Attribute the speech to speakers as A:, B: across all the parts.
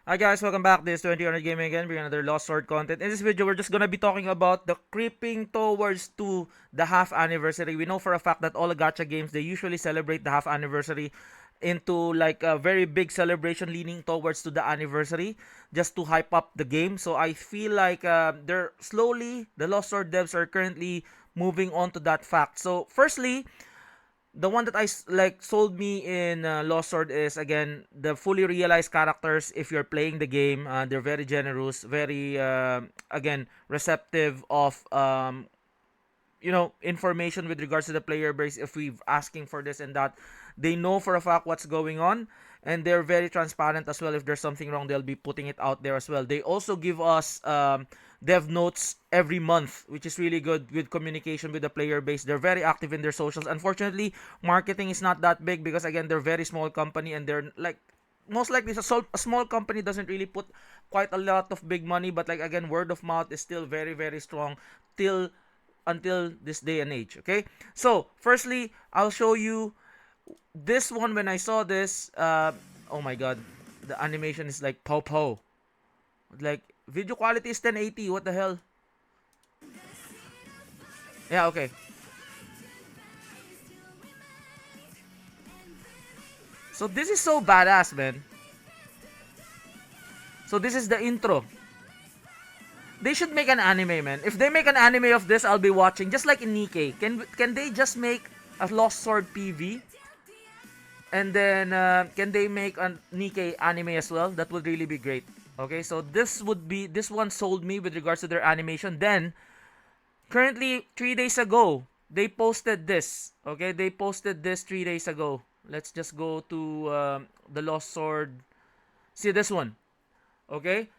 A: Hi guys, welcome back. This is 2000 Gaming again. We're another Lost Sword content. In this video, we're just gonna be talking about the creeping towards to the half anniversary. We know for a fact that all the gacha games, they usually celebrate the half anniversary into like a very big celebration leaning towards to the anniversary just to hype up the game. So I feel like they're slowly, the Lost Sword devs are currently moving on to that fact. So firstly, the one that like sold me in Lost Sword is again the fully realized characters. If you're playing the game, they're very generous, very again receptive of information with regards to the player base. If we've asking for this and that, they know for a fact what's going on, and they're very transparent as well. If there's something wrong, they'll be putting it out there as well. They also give us dev notes every month, which is really good with communication with the player base. They're very active in their socials. Unfortunately, marketing is not that big because again they're very small company, and they're like most likely a small company doesn't really put quite a lot of big money, but like again word of mouth is still very very strong till until this day and age. Okay, so firstly I'll show you this one. When I saw this, oh my god, the animation is like pow pow, like video quality is 1080. What the hell? Yeah, okay. So this is so badass, man. So this is the intro. They should make an anime, man. If they make an anime of this, I'll be watching. Just like in Nikkei. Can they just make a Lost Sword PV? And then can they make a Nikkei anime as well? That would really be great. Okay, so this one sold me with regards to their animation. Then currently 3 days ago, they posted this. Okay, they posted this 3 days ago. Let's just go to the Lost Sword. See this one. Okay,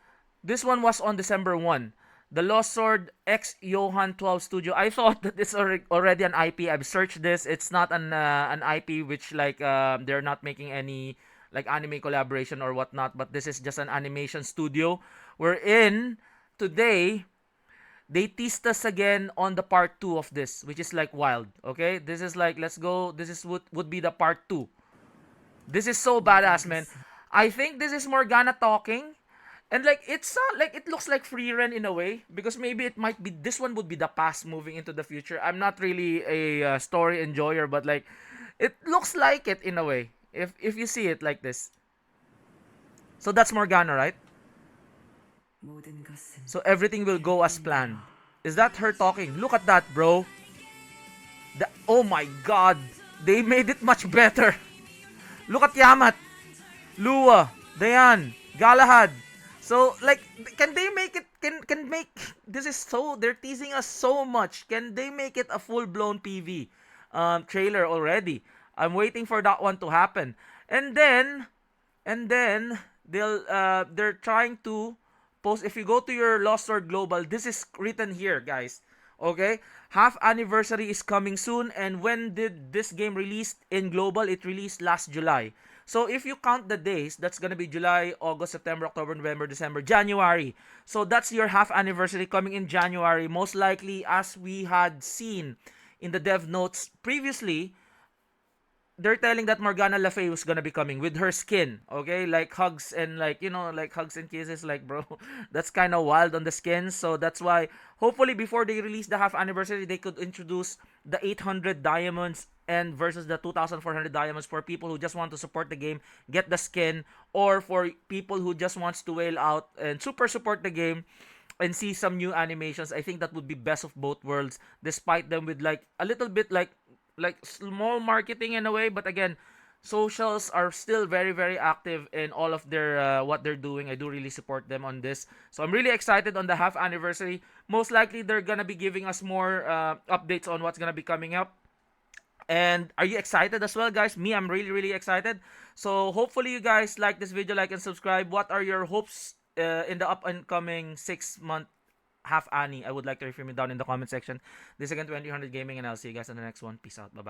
A: this one was on December 1. The Lost Sword X Johan 12 Studio. I thought that it's already an IP. I've searched this. It's not an IP which like they're not making any like anime collaboration or whatnot. But this is just an animation studio. We're in today. They teased us again on the part 2 of this, which is like wild. Okay, this is like let's go. This is would be the part 2. This is so badass, man. I think this is Morgana talking. And like it's like it looks like Free Ren in a way because maybe it might be this one would be the past moving into the future. I'm not really a story enjoyer, but like it looks like it in a way if you see it like this. So that's Morgana, right? So everything will go as planned. Is that her talking? Look at that, bro. Oh my god, they made it much better. Look at Yamat, Lua, Dayan, Galahad. So like can they make it can make this is so they're teasing us so much. Can they make it a full blown PV trailer already? I'm waiting for that one to happen. And then they're trying to post. If you go to your Lost Sword Global, this is written here, guys. Okay? Half anniversary is coming soon, and when did this game release in global? It released last July. So if you count the days, that's gonna be July, August, September, October, November, December, January. So that's your half anniversary coming in January. Most likely, as we had seen in the dev notes previously, they're telling that Morgana Le Fay was gonna be coming with her skin, okay? Like hugs and like, like hugs and kisses, like bro, that's kind of wild on the skin. So that's why hopefully before they release the half anniversary, they could introduce the 800 diamonds and versus the 2,400 diamonds for people who just want to support the game, get the skin, or for people who just wants to whale out and super support the game and see some new animations. I think that would be best of both worlds, despite them with like a little bit like small marketing in a way. But again, socials are still very very active in all of their what they're doing. I do really support them on this, so I'm really excited on the half anniversary. Most likely they're gonna be giving us more updates on what's gonna be coming up. And are you excited as well, guys? Me, I'm really really excited. So hopefully you guys like this video, like and subscribe. What are your hopes in the up and coming 6 month half Annie? I would like to hear from you down in the comment section. This is again 2000 Gaming, and I'll see you guys in the next one. Peace out. Bye bye.